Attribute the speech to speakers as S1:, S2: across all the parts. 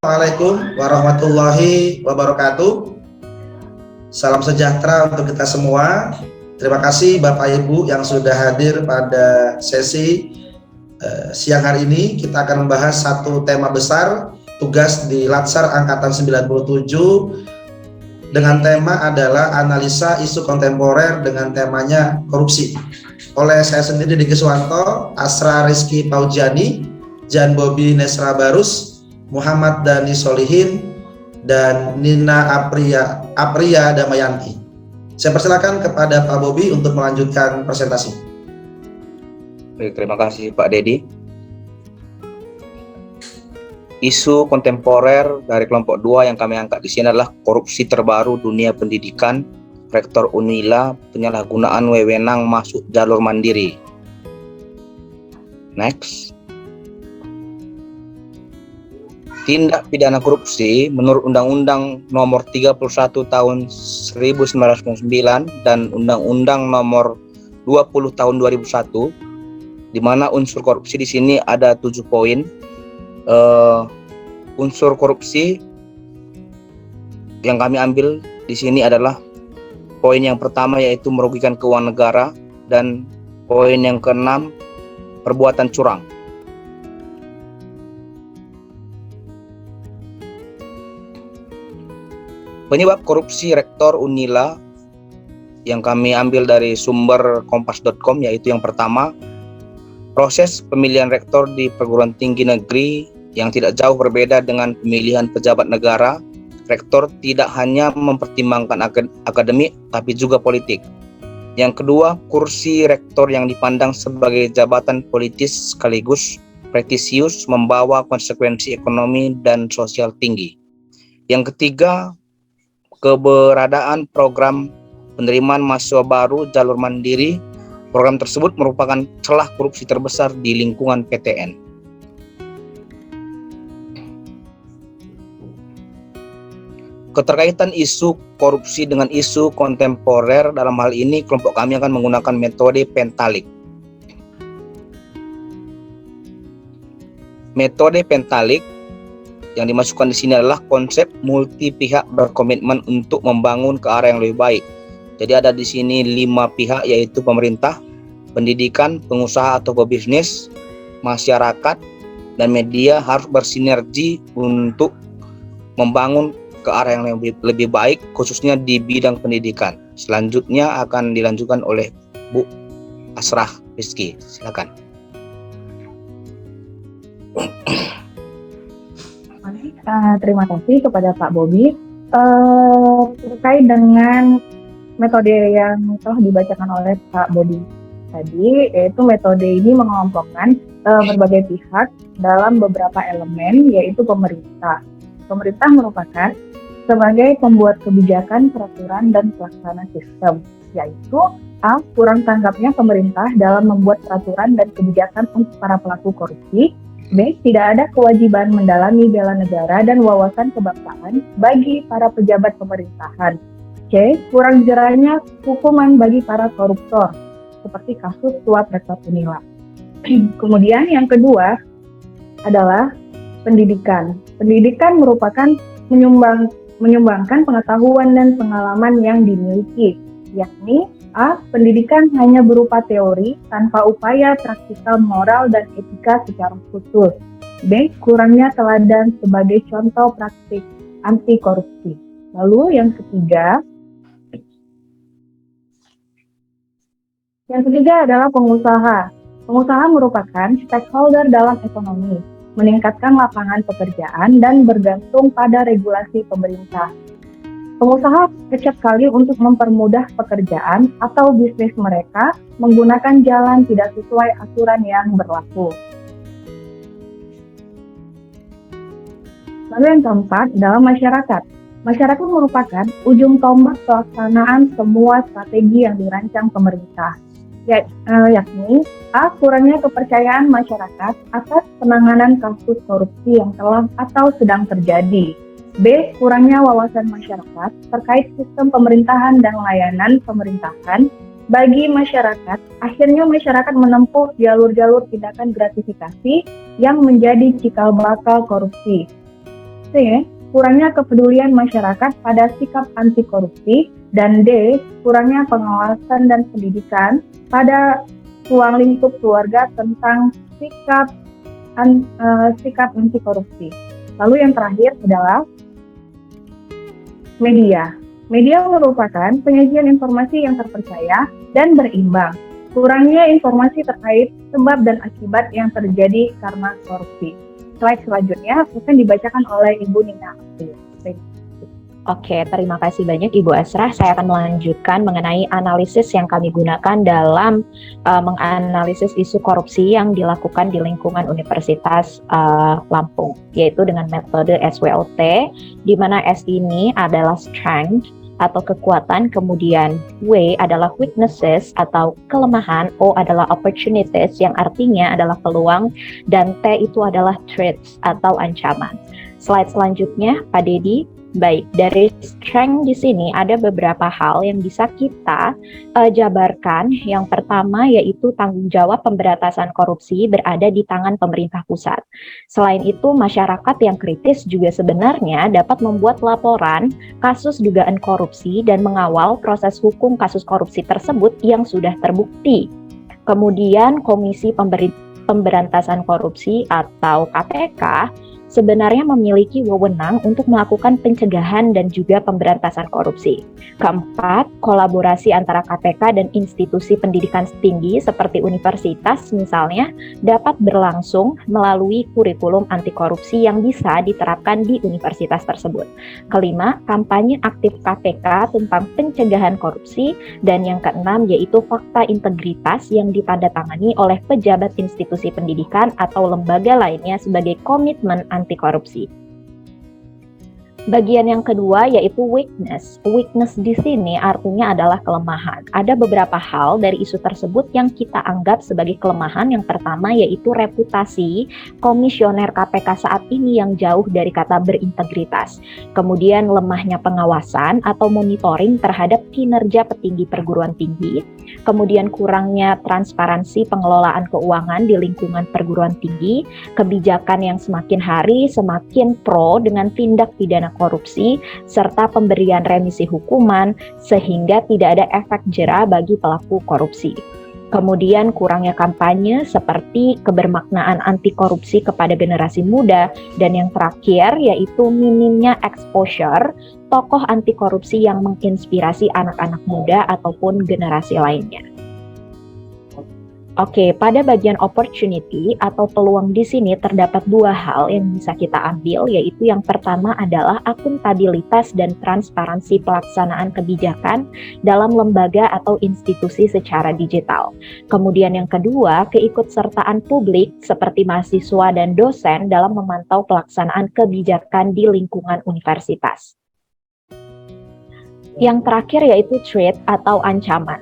S1: Assalamualaikum warahmatullahi wabarakatuh. Salam sejahtera untuk kita semua. Terima kasih Bapak Ibu yang sudah hadir pada sesi siang hari ini. Kita akan membahas satu tema besar, tugas di Latsar Angkatan 97 dengan tema adalah analisa isu kontemporer dengan temanya korupsi. Oleh saya sendiri Diki Suwanto, Asra Rizky Paujani, Jan Bobi Nesra Barus, Muhammad Dani Solihin, dan Nina Apria Damayanti. Saya persilakan kepada Pak Bobi untuk melanjutkan presentasi.
S2: Baik, terima kasih Pak Dedi. Isu kontemporer dari kelompok 2 yang kami angkat di sini adalah korupsi terbaru dunia pendidikan, Rektor Unila, penyalahgunaan wewenang masuk jalur mandiri. Next. Tindak pidana korupsi menurut Undang-Undang Nomor 31 Tahun 1999 dan Undang-Undang Nomor 20 Tahun 2001, di mana unsur korupsi di sini ada 7 poin. Unsur korupsi yang kami ambil di sini adalah poin yang pertama yaitu merugikan keuangan negara, dan poin yang keenam perbuatan curang. Penyebab korupsi Rektor Unila yang kami ambil dari sumber kompas.com yaitu yang pertama, proses pemilihan rektor di perguruan tinggi negeri yang tidak jauh berbeda dengan pemilihan pejabat negara. Rektor tidak hanya mempertimbangkan akademik tapi juga politik. Yang kedua, kursi rektor yang dipandang sebagai jabatan politis sekaligus prestisius membawa konsekuensi ekonomi dan sosial tinggi. Yang ketiga, keberadaan program penerimaan mahasiswa baru jalur mandiri. Program tersebut merupakan celah korupsi terbesar di lingkungan PTN. Keterkaitan isu korupsi dengan isu kontemporer, dalam hal ini kelompok kami akan menggunakan metode pentalik. Metode pentalik yang dimasukkan di sini adalah konsep multi pihak berkomitmen untuk membangun ke arah yang lebih baik. Jadi ada di sini 5 pihak yaitu pemerintah, pendidikan, pengusaha atau pebisnis, masyarakat, dan media harus bersinergi untuk membangun ke arah yang lebih baik khususnya di bidang pendidikan. Selanjutnya akan dilanjutkan oleh Bu Asrah Rizky. Silakan.
S3: Terima kasih kepada Pak Bobi. Terkait dengan metode yang telah dibacakan oleh Pak Bobi tadi, yaitu metode ini mengelompokkan berbagai pihak dalam beberapa elemen, yaitu pemerintah. Pemerintah merupakan sebagai pembuat kebijakan, peraturan, dan pelaksana sistem, yaitu A. Kurang tanggapnya pemerintah dalam membuat peraturan dan kebijakan untuk para pelaku korupsi. B. Tidak ada kewajiban mendalami bela negara dan wawasan kebangsaan bagi para pejabat pemerintahan. C. Kurang jerahnya hukuman bagi para koruptor, seperti kasus suap Rektor Unila. Kemudian yang kedua adalah pendidikan. Pendidikan merupakan menyumbangkan pengetahuan dan pengalaman yang dimiliki, yakni A. Pendidikan hanya berupa teori tanpa upaya praktikal moral dan etika secara khusus. B. Kurangnya teladan sebagai contoh praktik anti korupsi. Lalu yang ketiga adalah pengusaha. Pengusaha merupakan stakeholder dalam ekonomi, meningkatkan lapangan pekerjaan dan bergantung pada regulasi pemerintah. Pengusaha kecap kali untuk mempermudah pekerjaan atau bisnis mereka menggunakan jalan tidak sesuai aturan yang berlaku. Lalu yang keempat adalah masyarakat. Masyarakat merupakan ujung tombak pelaksanaan semua strategi yang dirancang pemerintah, yakni A. Kurangnya kepercayaan masyarakat atas penanganan kasus korupsi yang telah atau sedang terjadi. B. Kurangnya wawasan masyarakat terkait sistem pemerintahan dan layanan pemerintahan bagi masyarakat. Akhirnya masyarakat menempuh jalur-jalur tindakan gratifikasi yang menjadi cikal bakal korupsi. C. Kurangnya kepedulian masyarakat pada sikap anti korupsi, dan D. Kurangnya pengawasan dan pendidikan pada ruang lingkup keluarga tentang sikap anti korupsi. Lalu yang terakhir adalah media. Media merupakan penyajian informasi yang terpercaya dan berimbang. Kurangnya informasi terkait sebab dan akibat yang terjadi karena korupsi. Slide selanjutnya akan dibacakan oleh Ibu Nina.
S4: Oke, terima kasih banyak Ibu Asrah. Saya akan melanjutkan mengenai analisis yang kami gunakan dalam menganalisis isu korupsi yang dilakukan di lingkungan Universitas Lampung, yaitu dengan metode SWOT, di mana S ini adalah strength atau kekuatan, kemudian W adalah weaknesses atau kelemahan, O adalah opportunities yang artinya adalah peluang, dan T itu adalah threats atau ancaman. Slide selanjutnya, Pak Dedi. Baik, dari strength di sini ada beberapa hal yang bisa kita jabarkan. Yang pertama yaitu tanggung jawab pemberantasan korupsi berada di tangan pemerintah pusat. Selain itu, masyarakat yang kritis juga sebenarnya dapat membuat laporan kasus dugaan korupsi dan mengawal proses hukum kasus korupsi tersebut yang sudah terbukti. Kemudian Komisi Pemberantasan Korupsi atau KPK sebenarnya memiliki wewenang untuk melakukan pencegahan dan juga pemberantasan korupsi. Keempat, kolaborasi antara KPK dan institusi pendidikan tinggi seperti universitas misalnya dapat berlangsung melalui kurikulum anti korupsi yang bisa diterapkan di universitas tersebut. Kelima, kampanye aktif KPK tentang pencegahan korupsi, dan yang keenam yaitu fakta integritas yang ditandatangani oleh pejabat institusi pendidikan atau lembaga lainnya sebagai komitmen anti korupsi. Bagian yang kedua yaitu weakness. Weakness di sini artinya adalah kelemahan. Ada beberapa hal dari isu tersebut yang kita anggap sebagai kelemahan. Yang pertama yaitu reputasi komisioner KPK saat ini yang jauh dari kata berintegritas. Kemudian lemahnya pengawasan atau monitoring terhadap kinerja petinggi perguruan tinggi. Kemudian kurangnya transparansi pengelolaan keuangan di lingkungan perguruan tinggi. Kebijakan yang semakin hari semakin pro dengan tindak pidana korupsi, serta pemberian remisi hukuman sehingga tidak ada efek jera bagi pelaku korupsi. Kemudian kurangnya kampanye seperti kebermaknaan anti korupsi kepada generasi muda, dan yang terakhir yaitu minimnya exposure tokoh anti korupsi yang menginspirasi anak-anak muda ataupun generasi lainnya. Oke, pada bagian opportunity atau peluang di sini terdapat dua hal yang bisa kita ambil, yaitu yang pertama adalah akuntabilitas dan transparansi pelaksanaan kebijakan dalam lembaga atau institusi secara digital. Kemudian yang kedua, keikutsertaan publik seperti mahasiswa dan dosen dalam memantau pelaksanaan kebijakan di lingkungan universitas. Yang terakhir yaitu threat atau ancaman.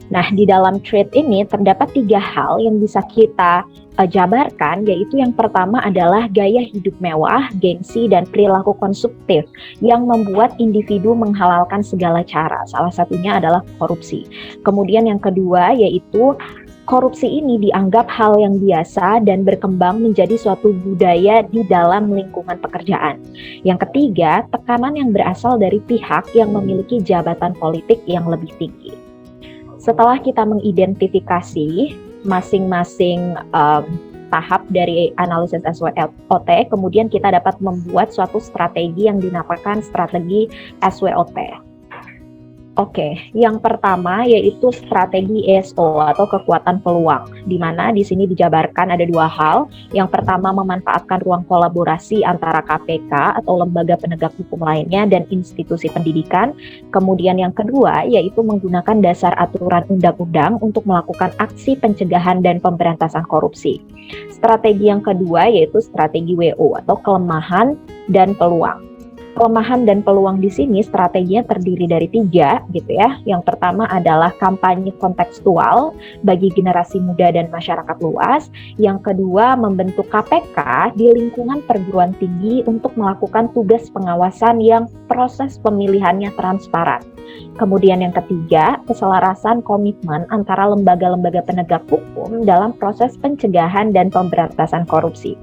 S4: Nah, di dalam threat ini terdapat tiga hal yang bisa kita jabarkan, yaitu yang pertama adalah gaya hidup mewah, gengsi, dan perilaku konsumtif yang membuat individu menghalalkan segala cara. Salah satunya adalah korupsi. Kemudian yang kedua yaitu korupsi ini dianggap hal yang biasa dan berkembang menjadi suatu budaya di dalam lingkungan pekerjaan. Yang ketiga, tekanan yang berasal dari pihak yang memiliki jabatan politik yang lebih tinggi. Setelah kita mengidentifikasi masing-masing tahap dari analisis SWOT, kemudian kita dapat membuat suatu strategi yang dinamakan strategi SWOT. Oke, yang pertama yaitu strategi ESO atau kekuatan peluang, di mana di sini dijabarkan ada dua hal. Yang pertama memanfaatkan ruang kolaborasi antara KPK atau lembaga penegak hukum lainnya dan institusi pendidikan. Kemudian yang kedua yaitu menggunakan dasar aturan undang-undang untuk melakukan aksi pencegahan dan pemberantasan korupsi. Strategi yang kedua yaitu strategi WO atau kelemahan dan peluang. Kelemahan dan peluang di sini strateginya terdiri dari tiga gitu ya. Yang pertama adalah kampanye kontekstual bagi generasi muda dan masyarakat luas. Yang kedua membentuk KPK di lingkungan perguruan tinggi untuk melakukan tugas pengawasan yang proses pemilihannya transparan. Kemudian yang ketiga, keselarasan komitmen antara lembaga-lembaga penegak hukum dalam proses pencegahan dan pemberantasan korupsi.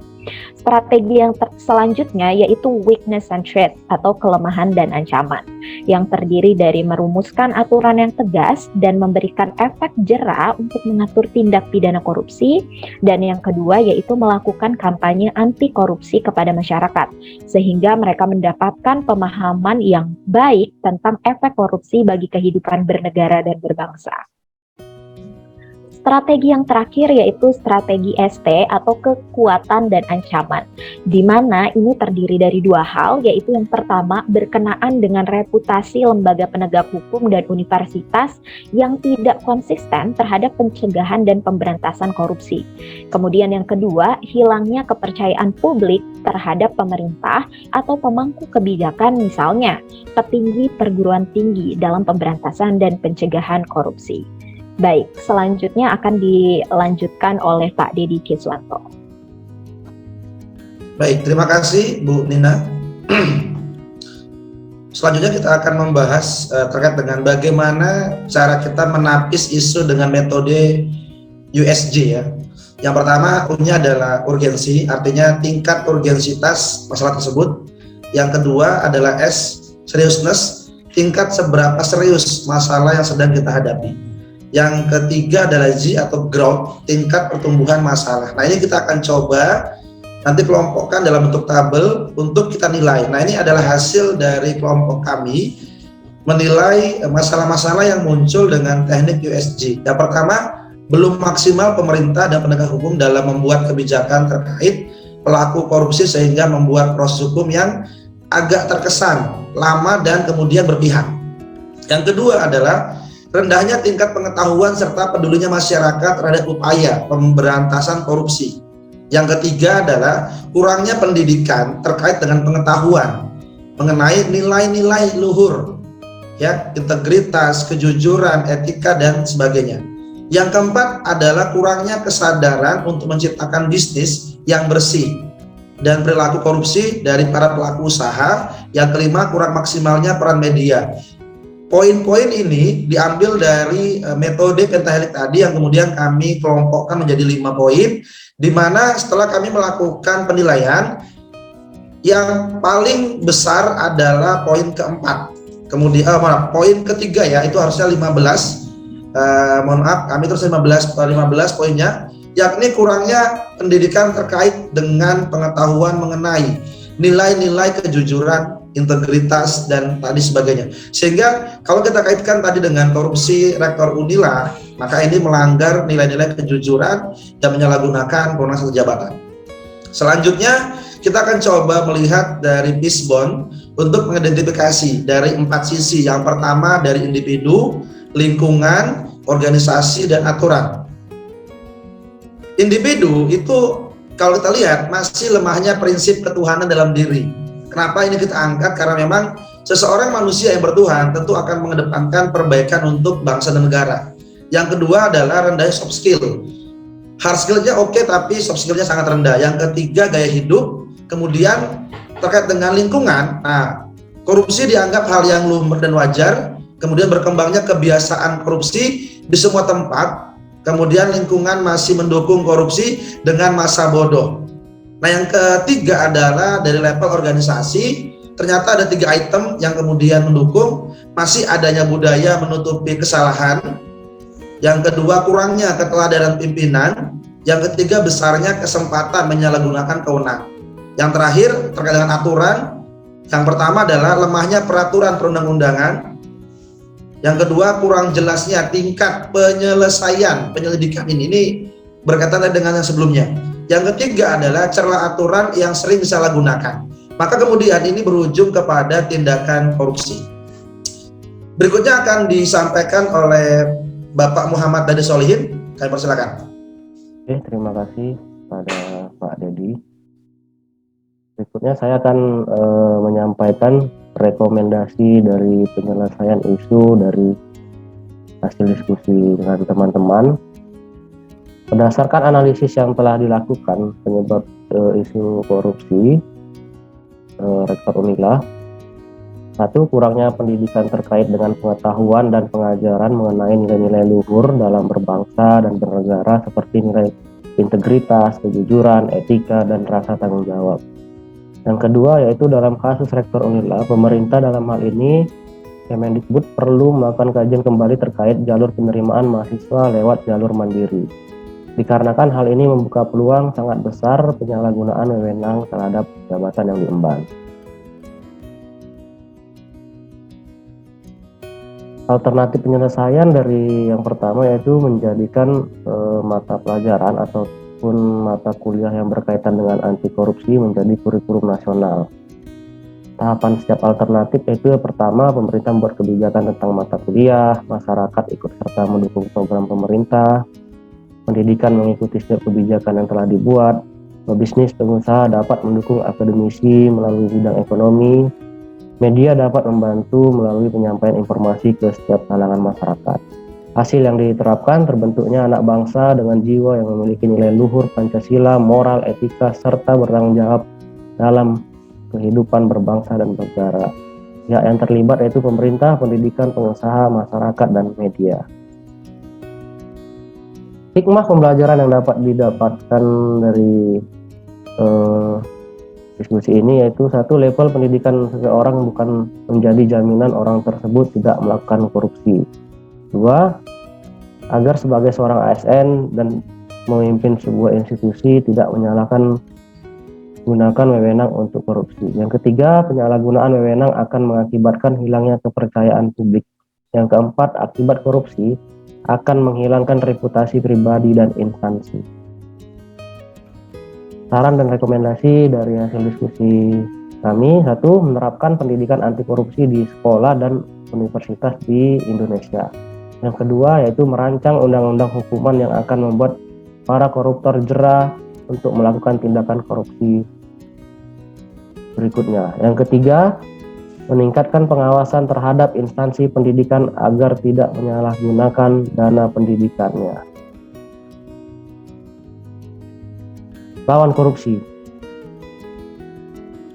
S4: Strategi yang selanjutnya yaitu weakness and threat atau kelemahan dan ancaman, yang terdiri dari merumuskan aturan yang tegas dan memberikan efek jera untuk mengatur tindak pidana korupsi, dan yang kedua yaitu melakukan kampanye anti korupsi kepada masyarakat sehingga mereka mendapatkan pemahaman yang baik tentang efek korupsi bagi kehidupan bernegara dan berbangsa. Strategi yang terakhir yaitu strategi ST atau kekuatan dan ancaman, di mana ini terdiri dari dua hal, yaitu yang pertama berkenaan dengan reputasi lembaga penegak hukum dan universitas yang tidak konsisten terhadap pencegahan dan pemberantasan korupsi. Kemudian yang kedua, hilangnya kepercayaan publik terhadap pemerintah atau pemangku kebijakan, misalnya petinggi perguruan tinggi dalam pemberantasan dan pencegahan korupsi. Baik, selanjutnya akan dilanjutkan oleh Pak Dedi Kiswanto.
S1: Baik, terima kasih Bu Nina. Selanjutnya kita akan membahas terkait dengan bagaimana cara kita menapis isu dengan metode USJ ya. Yang pertama U-nya adalah urgensi, artinya tingkat urgensitas masalah tersebut. Yang kedua adalah S, seriousness, tingkat seberapa serius masalah yang sedang kita hadapi. Yang ketiga adalah G atau growth, tingkat pertumbuhan masalah. Nah ini kita akan coba nanti kelompokkan dalam bentuk tabel untuk kita nilai. Nah ini adalah hasil dari kelompok kami menilai masalah-masalah yang muncul dengan teknik USG. Yang pertama, belum maksimal pemerintah dan penegak hukum dalam membuat kebijakan terkait pelaku korupsi sehingga membuat proses hukum yang agak terkesan lama dan kemudian berpihak. Yang kedua adalah rendahnya tingkat pengetahuan serta pedulinya masyarakat terhadap upaya pemberantasan korupsi. Yang ketiga adalah kurangnya pendidikan terkait dengan pengetahuan mengenai nilai-nilai luhur, ya, integritas, kejujuran, etika dan sebagainya. Yang keempat adalah kurangnya kesadaran untuk menciptakan bisnis yang bersih dan perilaku korupsi dari para pelaku usaha. Yang kelima, kurang maksimalnya peran media. Poin-poin ini diambil dari metode pentahelik tadi yang kemudian kami kelompokkan menjadi 5 poin, di mana setelah kami melakukan penilaian, yang paling besar adalah poin keempat. Kemudian poin ketiga ya, itu harusnya 15. Mohon maaf, kami terus 15 poinnya, yakni kurangnya pendidikan terkait dengan pengetahuan mengenai nilai-nilai kejujuran, integritas dan tadi sebagainya. Sehingga kalau kita kaitkan tadi dengan korupsi Rektor Unila, maka ini melanggar nilai-nilai kejujuran dan menyalahgunakan wewenang satu jabatan. Selanjutnya kita akan coba melihat dari Fishbone untuk mengidentifikasi dari 4 sisi. Yang pertama dari individu, lingkungan, organisasi dan aturan. Individu itu kalau kita lihat masih lemahnya prinsip ketuhanan dalam diri. Kenapa ini kita angkat? Karena memang seseorang manusia yang bertuhan tentu akan mengedepankan perbaikan untuk bangsa dan negara. Yang kedua adalah rendahnya soft skill. Hard skill-nya oke, tapi soft skill-nya sangat rendah. Yang ketiga gaya hidup. Kemudian terkait dengan lingkungan, nah korupsi dianggap hal yang lumrah dan wajar. Kemudian berkembangnya kebiasaan korupsi di semua tempat. Kemudian lingkungan masih mendukung korupsi dengan masa bodoh. Nah yang ketiga adalah dari level organisasi, ternyata ada 3 item yang kemudian mendukung masih adanya budaya menutupi kesalahan. Yang kedua kurangnya keteladanan pimpinan. Yang ketiga besarnya kesempatan menyalahgunakan kewenangan. Yang terakhir terkait dengan aturan, yang pertama adalah lemahnya peraturan perundang-undangan. Yang kedua kurang jelasnya tingkat penyelidikan ini berkaitan dengan yang sebelumnya. Yang ketiga adalah celah aturan yang sering disalahgunakan. Maka kemudian ini berujung kepada tindakan korupsi. Berikutnya akan disampaikan oleh Bapak Muhammad Dadi Solihin. Kami persilakan.
S5: Oke, terima kasih pada Pak Dedi. Berikutnya saya akan menyampaikan rekomendasi dari penyelesaian isu dari hasil diskusi dengan teman-teman. Berdasarkan analisis yang telah dilakukan penyebab isu korupsi Rektor Unila, 1. Kurangnya pendidikan terkait dengan pengetahuan dan pengajaran mengenai nilai-nilai luhur dalam berbangsa dan bernegara seperti nilai integritas, kejujuran, etika, dan rasa tanggung jawab. Yang kedua yaitu dalam kasus Rektor Unila, pemerintah dalam hal ini Kemendikbud perlu melakukan kajian kembali terkait jalur penerimaan mahasiswa lewat jalur mandiri. Dikarenakan hal ini membuka peluang sangat besar penyalahgunaan wewenang terhadap jabatan yang diemban. Alternatif penyelesaian dari yang pertama yaitu menjadikan mata pelajaran ataupun mata kuliah yang berkaitan dengan anti korupsi menjadi kurikulum nasional. Tahapan setiap alternatif yaitu pertama, pemerintah membuat kebijakan tentang mata kuliah, masyarakat ikut serta mendukung program pemerintah, pendidikan mengikuti setiap kebijakan yang telah dibuat, pebisnis pengusaha dapat mendukung akademisi melalui bidang ekonomi, media dapat membantu melalui penyampaian informasi ke setiap kalangan masyarakat. Hasil yang diterapkan terbentuknya anak bangsa dengan jiwa yang memiliki nilai luhur Pancasila, moral, etika, serta bertanggung jawab dalam kehidupan berbangsa dan bernegara. Pihak yang terlibat yaitu pemerintah, pendidikan, pengusaha, masyarakat, dan media. Hikmah pembelajaran yang dapat didapatkan dari diskusi ini yaitu satu, level pendidikan seseorang bukan menjadi jaminan orang tersebut tidak melakukan korupsi. Dua, agar sebagai seorang ASN dan memimpin sebuah institusi tidak gunakan wewenang untuk korupsi. Yang ketiga, penyalahgunaan wewenang akan mengakibatkan hilangnya kepercayaan publik. Yang keempat, akibat korupsi akan menghilangkan reputasi pribadi dan instansi. Saran dan rekomendasi dari hasil diskusi kami, satu, menerapkan pendidikan anti korupsi di sekolah dan universitas di Indonesia. Yang kedua, yaitu merancang undang-undang hukuman yang akan membuat para koruptor jera untuk melakukan tindakan korupsi berikutnya. Yang ketiga, meningkatkan pengawasan terhadap instansi pendidikan agar tidak menyalahgunakan dana pendidikannya. Lawan korupsi.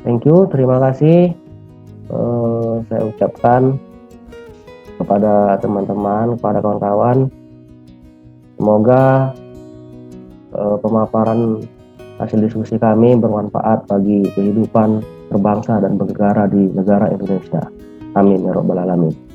S5: Thank you, terima kasih. Saya ucapkan kepada teman-teman, kepada kawan-kawan, semoga pemaparan hasil diskusi kami bermanfaat bagi kehidupan berbangsa dan bernegara di negara Indonesia. Amin ya rabbal alamin.